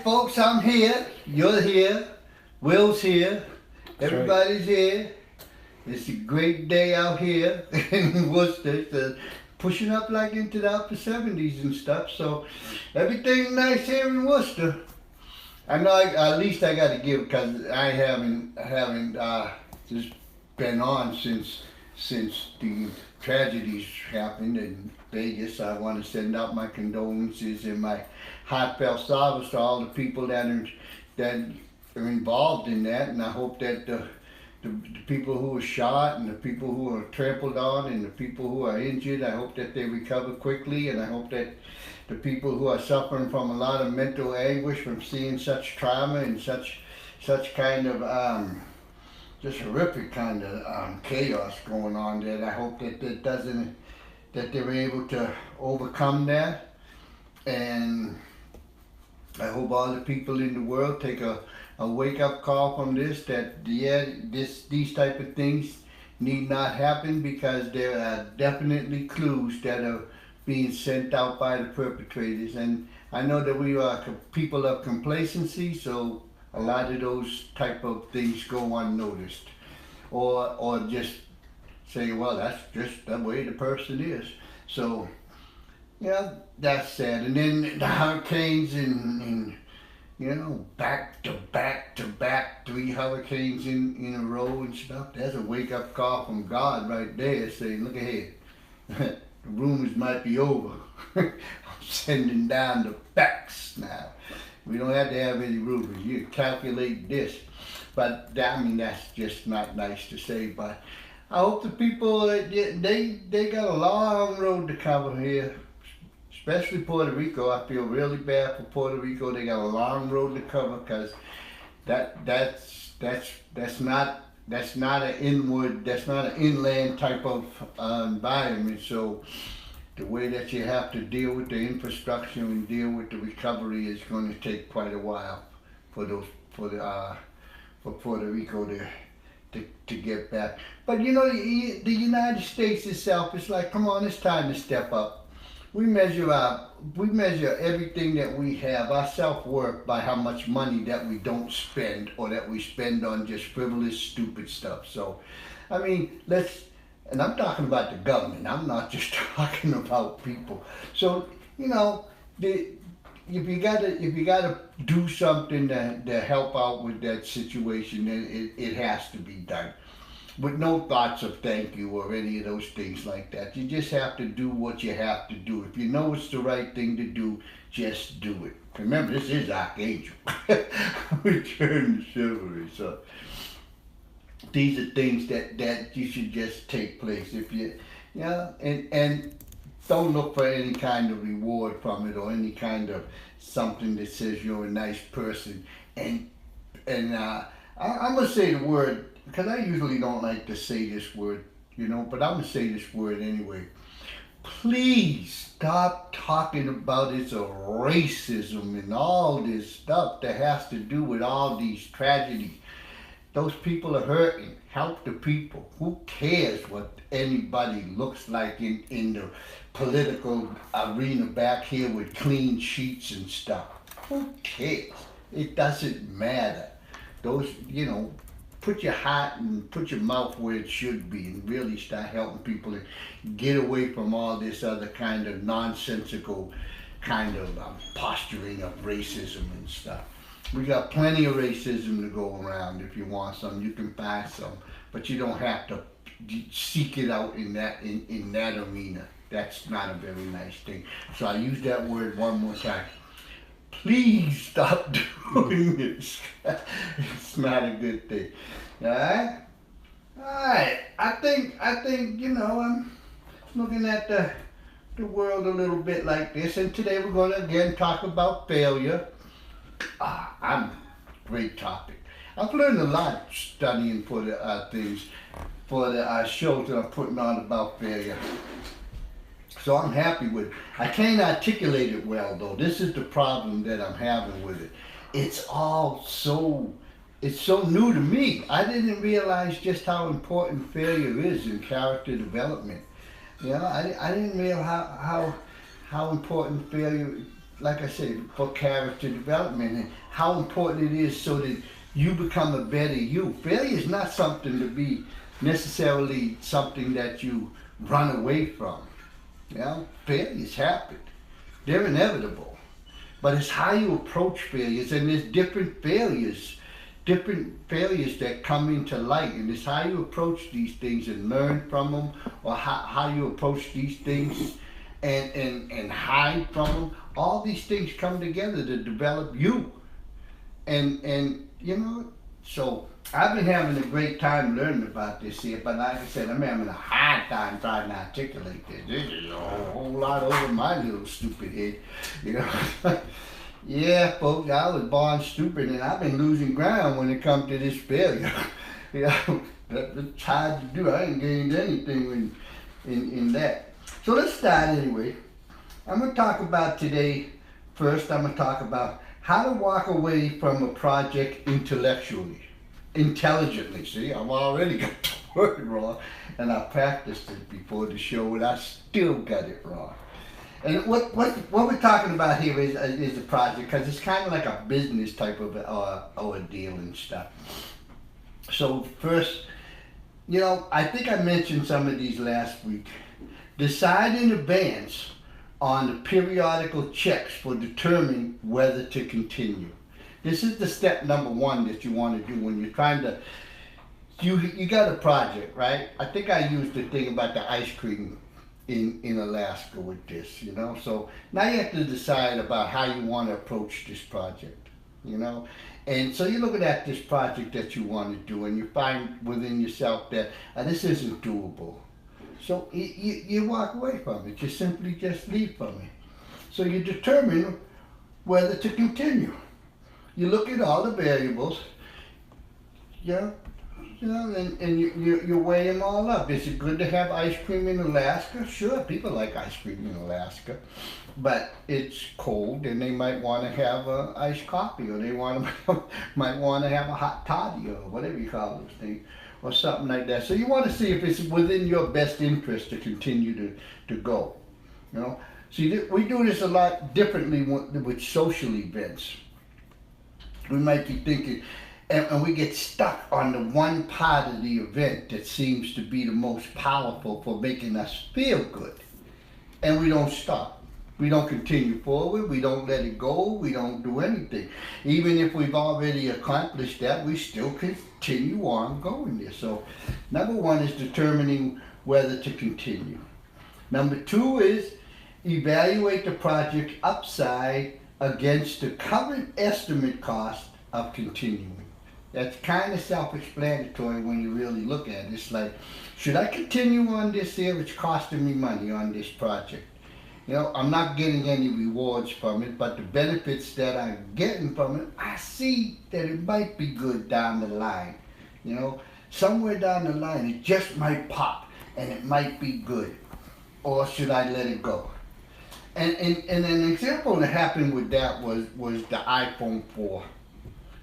folks, I'm here. You're here. Will's here. Everybody's here. It's a great day out here in Worcester. It's pushing up like into the upper 70s and stuff. So everything's nice here in Worcester. I know at least I got to give because I haven't just been on since the tragedies happened in Vegas. I want to send out my condolences and my heartfelt sorrows to all the people that are involved in that, and I hope that the people who were shot and the people who are trampled on and the people who are injured, I hope that they recover quickly, and I hope that the people who are suffering from a lot of mental anguish from seeing such trauma and such kind of just horrific kind of chaos going on there. I hope that they're able to overcome that, and I hope all the people in the world take a wake-up call from this, that these type of things need not happen, because there are definitely clues that are being sent out by the perpetrators. And I know that we are people of complacency, so a lot of those type of things go unnoticed, or just say, well, that's just the way the person is. So yeah, that's sad. And then the hurricanes and back to back 3 hurricanes in a row and stuff. That's a wake up call from God right there, saying, look ahead. The rumors might be over. I'm sending down the facts now. We don't have to have any rumors. You calculate this. But that's just not nice to say. But I hope the people, they got a long road to cover here. Especially Puerto Rico. I feel really bad for Puerto Rico. They got a long road to cover, because that's not an inland type of environment. So the way that you have to deal with the infrastructure and deal with the recovery is going to take quite a while for Puerto Rico to get back. But the United States itself, it's like, come on, it's time to step up. We measure everything that we have, our self-worth, by how much money that we don't spend, or that we spend on just frivolous, stupid stuff. So, and I'm talking about the government. I'm not just talking about people. So, if you gotta do something to help out with that situation, then it has to be done, with no thoughts of thank you or any of those things like that. You just have to do what you have to do. If you know it's the right thing to do, just do it. Remember, this is Archangel. Return to chivalry. So these are things that you should just take place. If you, and don't look for any kind of reward from it, or any kind of something that says you're a nice person. And I'm gonna say the word, because I usually don't like to say this word, but I'm going to say this word anyway. Please stop talking about it's a racism and all this stuff that has to do with all these tragedies. Those people are hurting. Help the people. Who cares what anybody looks like in the political arena back here with clean sheets and stuff? Who cares? It doesn't matter. Those, put your heart and put your mouth where it should be, and really start helping people and get away from all this other kind of nonsensical kind of posturing of racism and stuff. We got plenty of racism to go around. If you want some, you can find some, but you don't have to seek it out in that arena. That's not a very nice thing. So I use that word one more time. Please stop doing this. It's not a good thing. Alright? Alright. I think, I'm looking at the world a little bit like this, and today we're going to again talk about failure. Great topic. I've learned a lot studying for the things, for the shows that I'm putting on about failure. So I'm happy with it. I can't articulate it well, though. This is the problem that I'm having with it. It's so new to me. I didn't realize just how important failure is in character development. I didn't realize how important failure like I said, for character development and how important it is so that you become a better you. Failure is not something to be necessarily something that you run away from. You know, failures happen. They're inevitable. But it's how you approach failures, and there's different failures that come into light, and it's how you approach these things and learn from them, or how you approach these things and hide from them. All these things come together to develop you. And you know, so I've been having a great time learning about this here, but like I said, I'm having a hard time trying to articulate this. This is a whole lot over my little stupid head, you know. Yeah, folks, I was born stupid, and I've been losing ground when it comes to this failure. You know, that's hard to do. I ain't gained anything in that. So let's start anyway. I'm going to talk about today, first I'm going to talk about how to walk away from a project intelligently. See, I've already got the word wrong, and I practiced it before the show, and I still got it wrong. And what we're talking about here is a project, because it's kind of like a business type of ordeal and stuff. So first, you know, I think I mentioned some of these last week. Decide in advance on the periodical checks for determining whether to continue. This is the step number one that you want to do when you're trying to, you got a project, right? I think I used the thing about the ice cream in Alaska with this, you know? So now you have to decide about how you want to approach this project, you know? And so you're looking at this project that you want to do, and you find within yourself that this isn't doable. So you walk away from it. You simply just leave from it. So you determine whether to continue. You look at all the variables, and you weigh them all up. Is it good to have ice cream in Alaska? Sure, people like ice cream in Alaska, but it's cold, and they might want to have iced coffee, or they might want to have a hot toddy, or whatever you call those things, or something like that. So you want to see if it's within your best interest to continue to go. You know, see, we do this a lot differently with social events. We might be thinking, and we get stuck on the one part of the event that seems to be the most powerful for making us feel good, and we don't stop. We don't continue forward, we don't let it go, we don't do anything. Even if we've already accomplished that, we still continue on going there. So number one is determining whether to continue. Number two is evaluate the project upside against the current estimate cost of continuing. That's kind of self-explanatory when you really look at it. It's like, should I continue on this here? It's costing me money on this project. You know, I'm not getting any rewards from it, but the benefits that I'm getting from it, I see that it might be good down the line. You know, somewhere down the line, it just might pop, and it might be good. Or should I let it go? And an example that happened with that was the iPhone 4.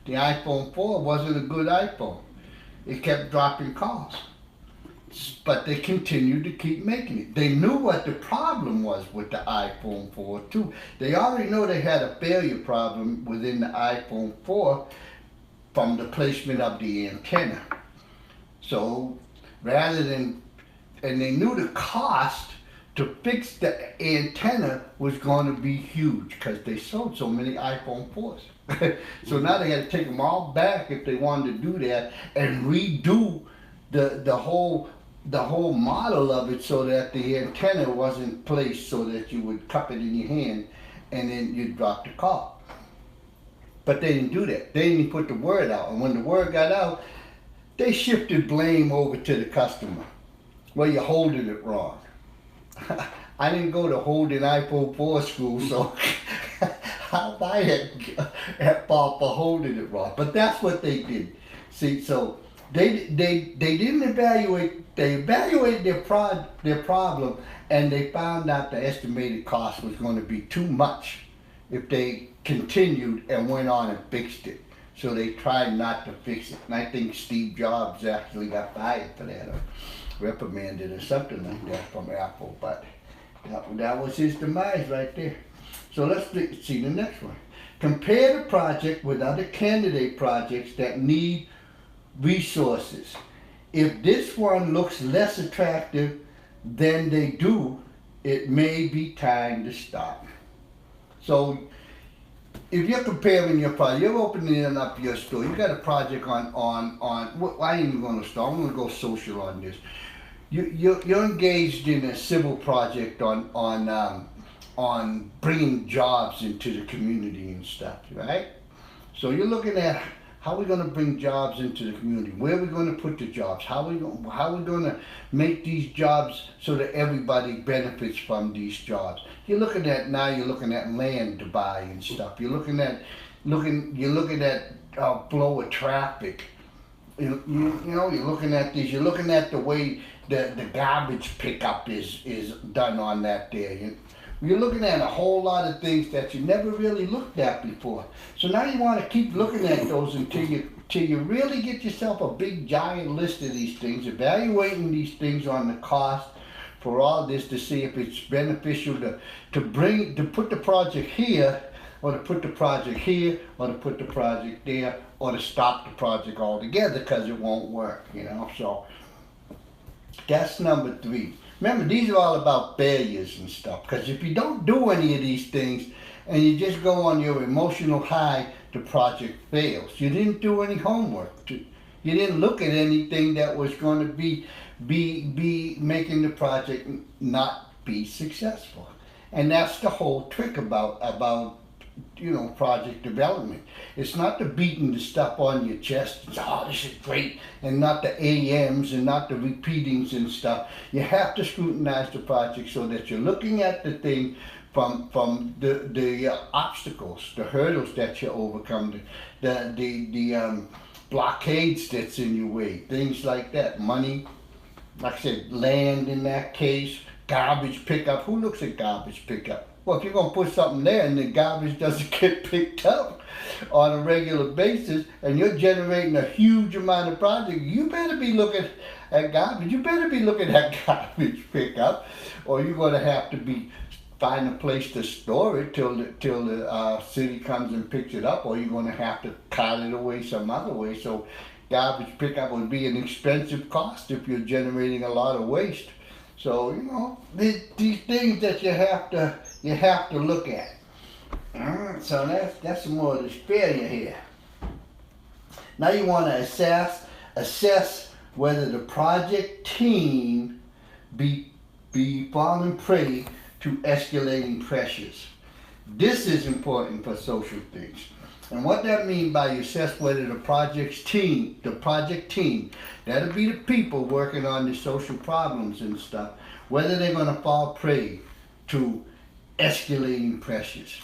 The iPhone 4 wasn't a good iPhone. It kept dropping calls. But they continued to keep making it. They knew what the problem was with the iPhone 4 too. They already know they had a failure problem within the iPhone 4 from the placement of the antenna. So rather than, and they knew the cost to fix the antenna was going to be huge because they sold so many iPhone 4s. So now they had to take them all back if they wanted to do that and redo the whole model of it so that the antenna wasn't placed so that you would cup it in your hand and then you'd drop the call. But they didn't do that. They didn't put the word out. And when the word got out, they shifted blame over to the customer. Well, you're holding it wrong. I didn't go to holding iPhone 4 school, so I had fault for holding it wrong. But that's what they did. See, so they didn't evaluate. They evaluated their problem, and they found out the estimated cost was going to be too much if they continued and went on and fixed it. So they tried not to fix it. And I think Steve Jobs actually got fired for that, or reprimanded or something like that from Apple. But that was his demise right there. So let's see the next one. Compare the project with other candidate projects that need resources. If this one looks less attractive than they do, it may be time to stop. So if you're comparing your project, you're opening up your store, you got a project I ain't even going to start, I'm going to go social on this. You're engaged in a civil project on bringing jobs into the community and stuff, right? So you're looking at how we're going to bring jobs into the community, where we're going to put the jobs, how we're going to make these jobs so that everybody benefits from these jobs. You're looking at land to buy and stuff. You're looking at flow of traffic. You're looking at these. You're looking at the way the garbage pickup is done on that there. You're looking at a whole lot of things that you never really looked at before. So now you want to keep looking at those until you really get yourself a big giant list of these things, evaluating these things on the cost for all this to see if it's beneficial to put the project here, or to put the project here, or to put the project there, or to stop the project altogether because it won't work, So that's number 3. Remember, these are all about failures and stuff, because if you don't do any of these things and you just go on your emotional high, the project fails. You didn't do any homework. You didn't look at anything that was going to be making the project not be successful. And that's the whole trick about project development. It's not the beating the stuff on your chest. It's, this is great, and not the AMs and not the repeatings and stuff. You have to scrutinize the project so that you're looking at the thing from the obstacles, the hurdles that you overcome, the blockades that's in your way, things like that. Money, like I said, land in that case, garbage pickup. Who looks at garbage pickup? Well, if you're going to put something there and the garbage doesn't get picked up on a regular basis and you're generating a huge amount of project, you better be looking at garbage. You better be looking at garbage pickup, or you're going to have to find a place to store it till the city comes and picks it up, or you're going to have to cart it away some other way. So garbage pickup would be an expensive cost if you're generating a lot of waste. So, these things that you have to look at. So that's some more of this failure here. Now you want to assess whether the project team be falling prey to escalating pressures. This is important for social things. And what that means by you assess whether the project team, that'll be the people working on the social problems and stuff, whether they're going to fall prey to escalating pressures.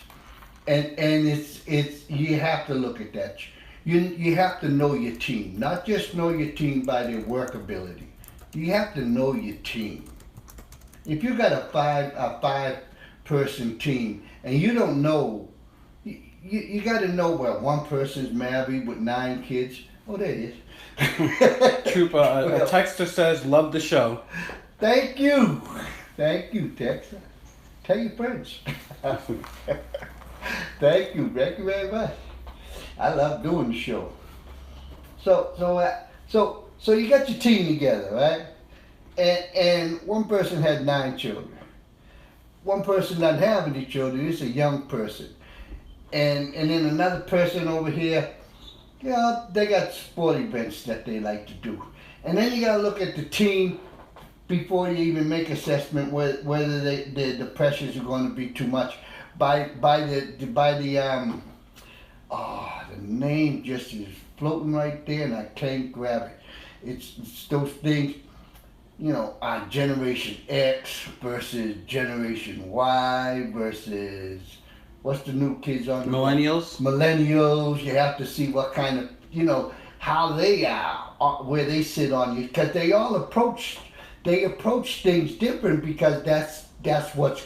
And it's you have to look at that. You have to know your team, not just know your team by their work ability. You have to know your team. If you got a 5-person team and you don't know, you got to know where one person's married with 9 kids. Oh, there it is. Trooper, a texter says, love the show. Thank you, texter. Tell your friends. Thank you very much. I love doing the show. So you got your team together, right? And one person had 9 children. One person doesn't have any children. It's a young person. And then another person over here, they got sport events that they like to do. And then you got to look at the team before you even make assessment whether the pressures are going to be too much. By the name just is floating right there and I can't grab it. It's those things, Generation X versus Generation Y versus, what's the new kids on? Millennials? Millennials. You have to see what kind of, how they are, where they sit on you, because they all approach things different, because that's what's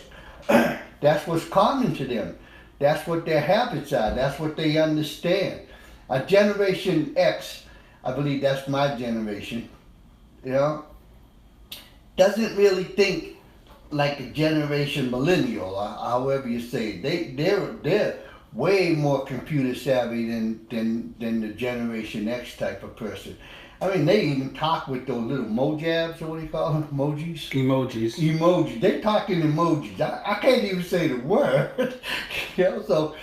that's what's common to them. That's what their habits are. That's what they understand. A Generation X, I believe that's my generation, doesn't really think like a generation millennial, or however you say it. They're way more computer savvy than the Generation X type of person. I mean, they even talk with those little mojabs, or what do you call them? Emojis? Emojis. Emojis. They talk in emojis. I can't even say the word. So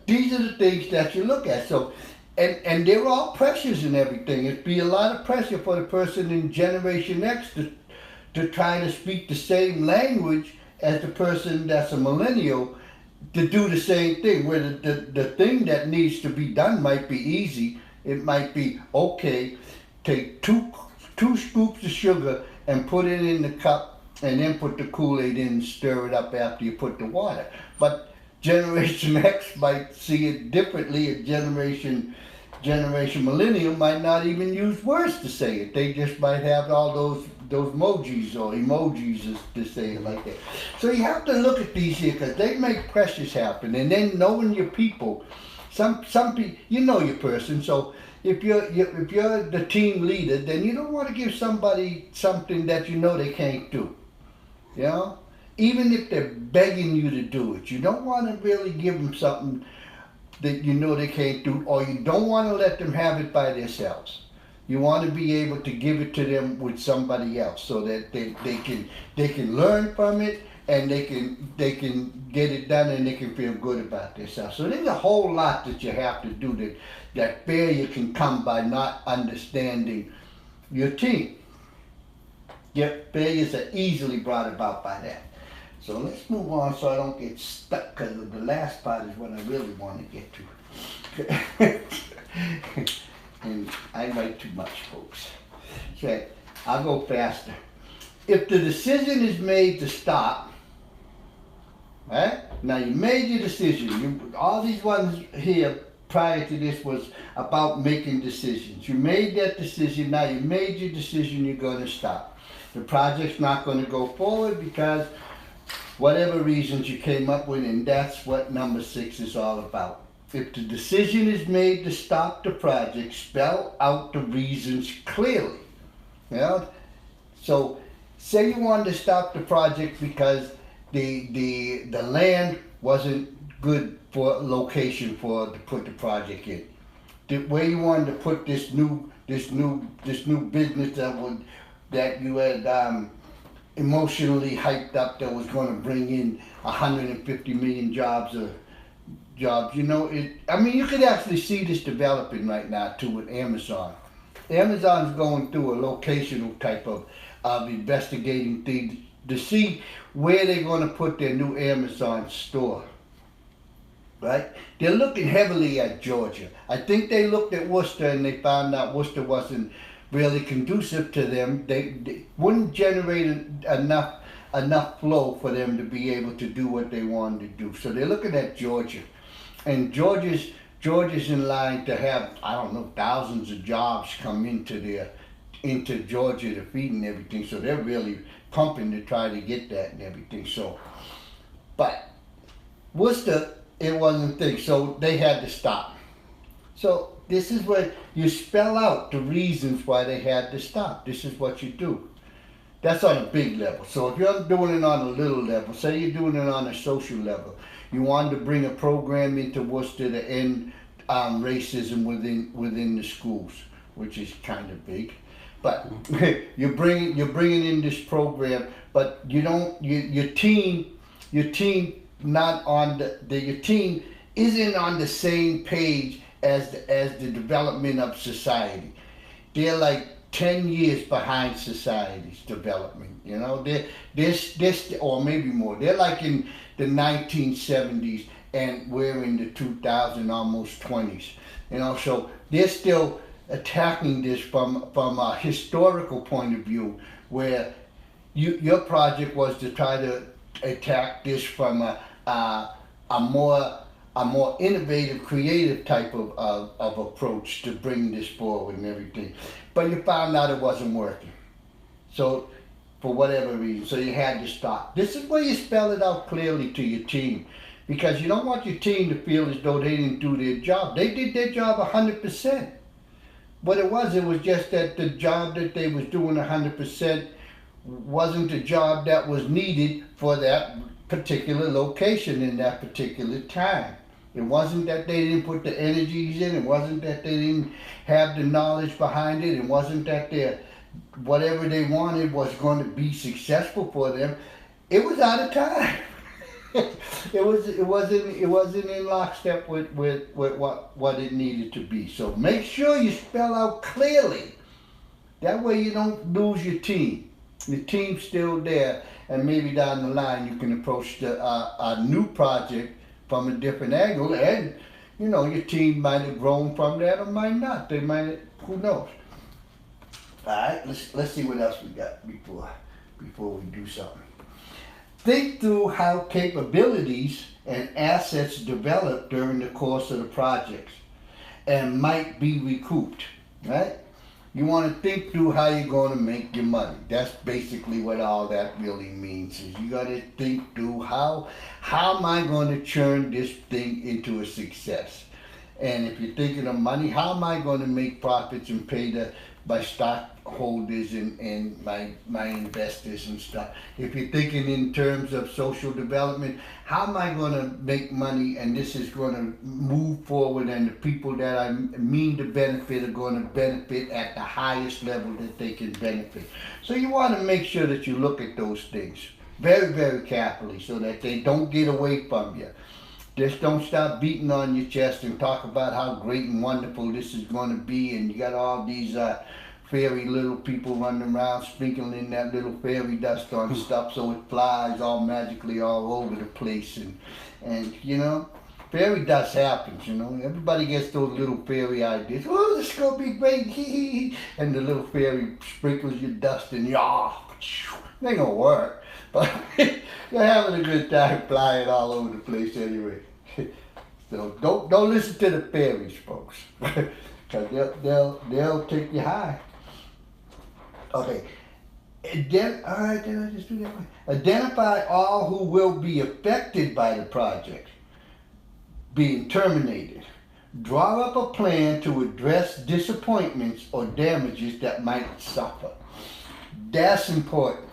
these are the things that you look at. So, and they're all pressures and everything. It'd be a lot of pressure for the person in Generation X to try to speak the same language as the person that's a millennial, to do the same thing, where the thing that needs to be done might be easy. It might be, okay, take two scoops of sugar and put it in the cup, and then put the Kool-Aid in and stir it up after you put the water. But Generation X might see it differently. A generation millennial might not even use words to say it. They just might have all those emojis or emojis to say it like that. So you have to look at these here, because they make pressures happen. And then knowing your people, some people, you know your person. So if you're the team leader, then you don't want to give somebody something that you know they can't do. You know, even if they're begging you to do it, you don't want to really give them something that you know they can't do, or you don't want to let them have it by themselves. You want to be able to give it to them with somebody else, so that they can learn from it, and they can get it done, and they can feel good about themselves. So there's a whole lot that you have to do, that failure can come by not understanding your team. Yep, failures are easily brought about by that. So let's move on so I don't get stuck, because the last part is what I really want to get to. And I write too much, folks. Okay, I'll go faster. If the decision is made to stop, right? Now you made your decision. All these ones here prior to this was about making decisions. You made that decision. Now you made your decision. You're going to stop. The project's not going to go forward because whatever reasons you came up with, and that's what number 6 is all about. If the decision is made to stop the project, spell out the reasons clearly. You know? So, say you wanted to stop the project because the land wasn't good for location to put the project in. Where you wanted to put this new business that you had emotionally hyped up, that was going to bring in 150 million jobs. You know, I mean, you could actually see this developing right now too with Amazon. Amazon's going through a locational type of investigating thing to see where they're going to put their new Amazon store. Right? They're looking heavily at Georgia. I think they looked at Worcester and they found out Worcester wasn't really conducive to them. They wouldn't generate enough flow for them to be able to do what they wanted to do. So they're looking at Georgia. And Georgia's in line to have, I don't know, thousands of jobs come into Georgia to feed and everything. So they're really pumping to try to get that and everything. So, but Worcester, it wasn't a thing. So they had to stop. So this is where you spell out the reasons why they had to stop. This is what you do. That's on a big level. So if you're doing it on a little level, say you're doing it on a social level, you wanted to bring a program into Worcester to end racism within the schools, which is kind of big. But you're bringing in this program, but you don't. Your team not on your team isn't on the same page as the development of society. They're like 10 years behind society's development. You know, they're or maybe more. They're like in the 1970s, and we're in the 2000 almost 20s. You know, so they're still attacking this from a historical point of view, where your project was to try to attack this from a more innovative, creative type of approach to bring this forward and everything. But you found out it wasn't working. So, for whatever reason, so you had to stop. This is where you spell it out clearly to your team, because you don't want your team to feel as though they didn't do their job. They did their job 100%. What it was just that the job that they was doing 100% wasn't the job that was needed for that particular location in that particular time. It wasn't that they didn't put the energies in. It wasn't that they didn't have the knowledge behind it. It wasn't that whatever they wanted was going to be successful for them. It was out of time. it wasn't in lockstep with what it needed to be. So make sure you spell out clearly. That way you don't lose your team. Your team's still there, and maybe down the line you can approach a new project from a different angle, and your team might have grown from that or might not. They might, who knows? All right, let's see what else we got before we do something. Think through how capabilities and assets develop during the course of the projects and might be recouped, right? You want to think through how you're going to make your money. That's basically what all that really means. Is you got to think through how am I going to turn this thing into a success? And if you're thinking of money, how am I going to make profits and pay my stockholders and my investors and stuff? If you're thinking in terms of social development, how am I going to make money and this is going to move forward and the people that I mean to benefit are going to benefit at the highest level that they can benefit. So you want to make sure that you look at those things very, very carefully so that they don't get away from you. Just don't stop beating on your chest and talk about how great and wonderful this is going to be, and you got all these fairy little people running around sprinkling that little fairy dust on stuff so it flies all magically all over the place, and fairy dust happens, everybody gets those little fairy ideas. Oh, this is going to be great, and the little fairy sprinkles your dust and it ain't gonna work, but you're having a good time flying all over the place anyway. So don't listen to the fairies, folks, because they'll take you high. Okay. Did I just do that one? Identify all who will be affected by the project being terminated. Draw up a plan to address disappointments or damages that might suffer. That's important.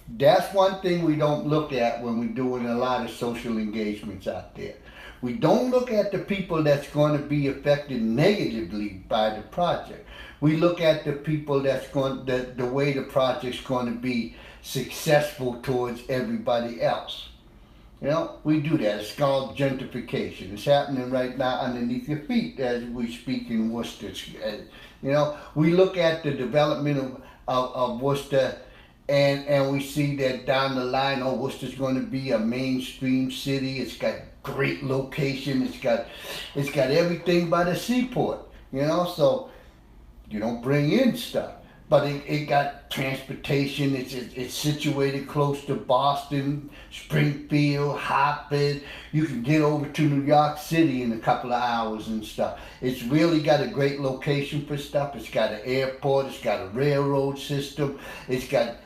That's one thing we don't look at when we're doing a lot of social engagements out there. We don't look at the people that's going to be affected negatively by the project. We look at the people the way the project's going to be successful towards everybody else. We do that. It's called gentrification. It's happening right now underneath your feet as we speak in Worcester. We look at the development of Worcester, and we see that down the line, Worcester's going to be a mainstream city. It's got great location. It's got everything by the seaport. So you don't bring in stuff, but it got transportation. It's situated close to Boston, Springfield, Hartford. You can get over to New York City in a couple of hours and stuff. It's really got a great location for stuff. It's got an airport. It's got a railroad system. It's got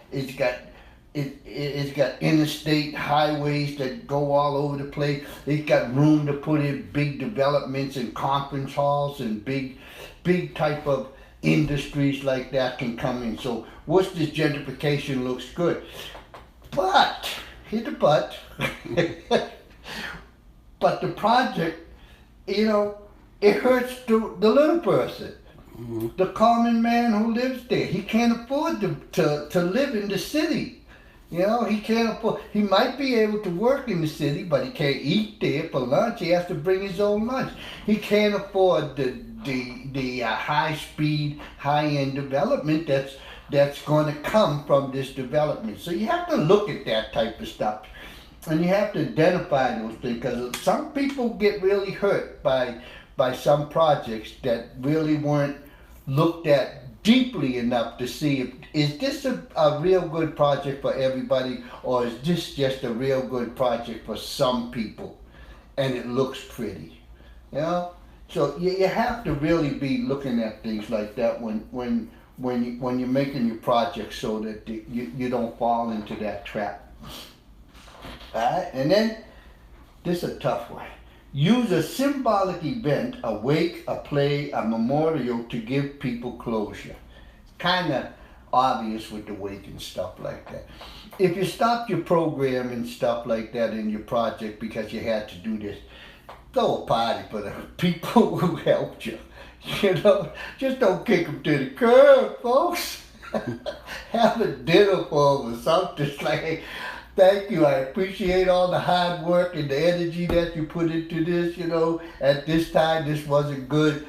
interstate highways that go all over the place. It's got room to put in big developments and conference halls and big type of industries like that can come in. So Worcester's gentrification looks good. But, hit the but, but the project, it hurts the little person. Mm-hmm. The common man who lives there. He can't afford to live in the city. He can't afford. He might be able to work in the city, but he can't eat there for lunch. He has to bring his own lunch. He can't afford the high speed, high end development that's going to come from this development. So you have to look at that type of stuff, and you have to identify those things, because some people get really hurt by some projects that really weren't looked at deeply enough to see is this a real good project for everybody, or is this just a real good project for some people and it looks pretty. So you have to really be looking at things like that when you're making your project, so that you don't fall into that trap. Alright, and then this is a tough one. Use a symbolic event, a wake, a play, a memorial to give people closure. Kind of obvious with the weight and stuff like that. If you stop your program and stuff like that in your project because you had to do this, throw a party for the people who helped you. You know, just don't kick them to the curb, folks. Have a dinner for them or something. It's like, hey, thank you. I appreciate all the hard work and the energy that you put into this. You know, at this time, this wasn't good.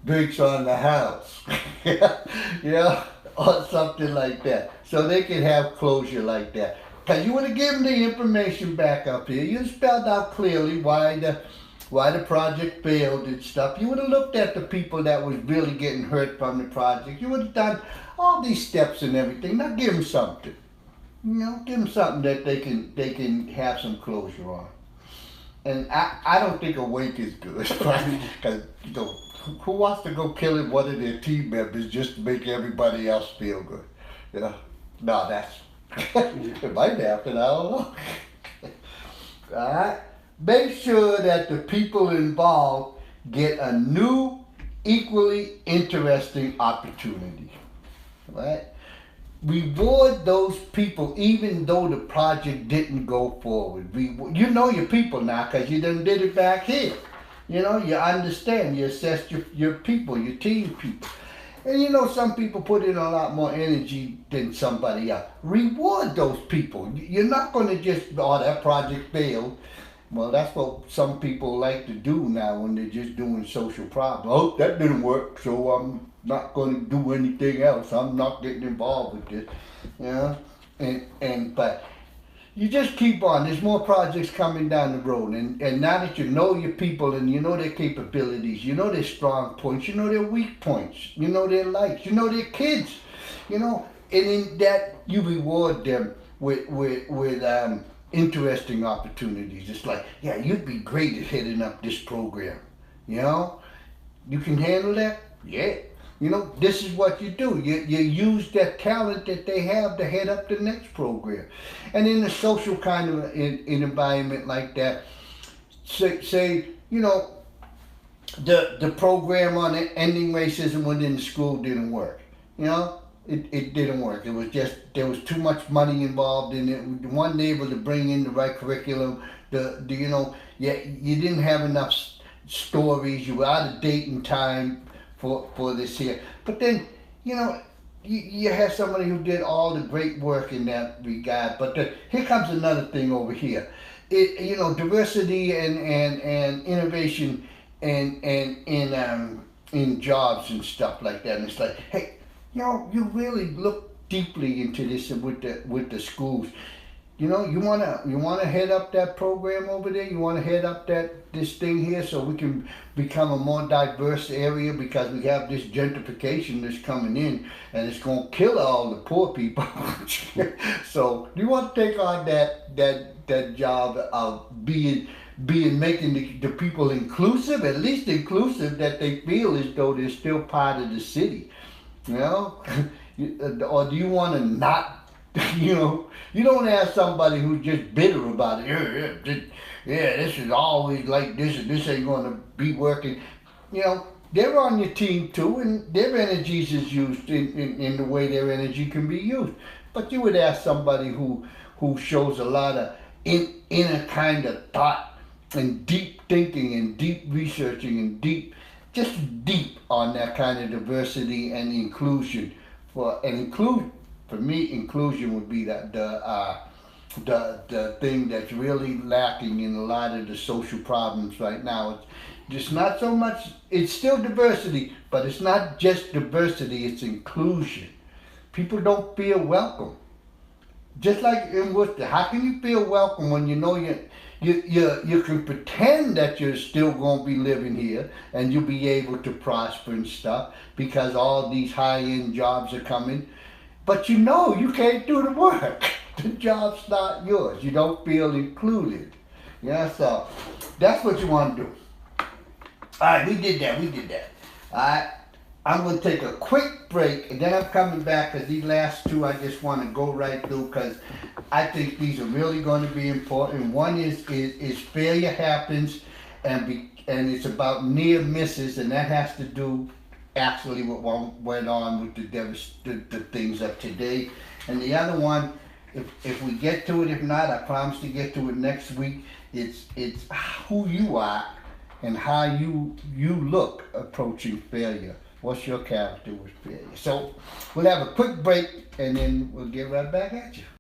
Drinks on the house. Yeah, or something like that. So they can have closure like that. Because you would have given the information back up here. You spelled out clearly why the project failed and stuff. You would have looked at the people that was really getting hurt from the project. You would have done all these steps and everything. Now give them something. You know, give them something that they can have some closure on. And I don't think a wink is good, because you know, who wants to go killing one of their team members just to make everybody else feel good? You know, no, that's it might happen. I don't know. All right. Make sure that the people involved get a new, equally interesting opportunity. Right? Reward those people even though the project didn't go forward. You know your people now because you done did it back here. You know, you understand, you assess your people, your team people. And you know some people put in a lot more energy than somebody else. Reward those people. You're not going to just, oh, that project failed. Well, that's what some people like to do now when they're just doing social problems. Oh, that didn't work, so I'm not going to do anything else. I'm not getting involved with this. You know? But you just keep on. There's more projects coming down the road. And now that you know your people and you know their capabilities, you know their strong points, you know their weak points, you know their likes, you know their kids, you know, and in that you reward them with interesting opportunities. It's like, yeah, you'd be great at heading up this program. You know, you can handle that? Yeah. You know, this is what you do. You use that talent that they have to head up the next program. And in a social kind of an environment like that, say you know, the program on ending racism within the school didn't work. You know, it didn't work. It was just, there was too much money involved in it. We weren't able to bring in the right curriculum. You know, you didn't have enough stories. You were out of date and time for this here. But then, you know, you have somebody who did all the great work in that regard. But here comes another thing over here. You know, diversity and innovation and in jobs and stuff like that. And it's like, hey, you know, you really look deeply into this with the schools. You know, you wanna head up that program over there. You wanna head up this thing here so we can become a more diverse area, because we have this gentrification that's coming in and it's gonna kill all the poor people. So do you want to take on that job of making the people inclusive, at least inclusive that they feel as though they're still part of the city? You know, or do you want to not? You know, you don't have somebody who's just bitter about it. Yeah, this is always like this, and this ain't going to be working. You know, they're on your team too, and their energies is used in the way their energy can be used. But you would ask somebody who shows a lot of inner kind of thought and deep thinking and deep researching and deep on that kind of diversity and inclusion. For me, inclusion would be the thing that's really lacking in a lot of the social problems right now. It's just not so much. It's still diversity, but it's not just diversity. It's inclusion. People don't feel welcome. Just like in Worcester, how can you feel welcome when you know you can pretend that you're still going to be living here and you'll be able to prosper and stuff because all these high-end jobs are coming, but you know you can't do the work. The job's not yours. You don't feel included. Yeah, so that's what you want to do. All right, we did that. All right, I'm going to take a quick break, and then I'm coming back because these last two I just want to go right through because I think these are really going to be important. One is failure happens, and it's about near misses, and that has to do actually what went on with the things of today. And the other one, if we get to it, if not, I promise to get to it next week. It's who you are and how you look approaching failure. What's your character with failure? So we'll have a quick break and then we'll get right back at you.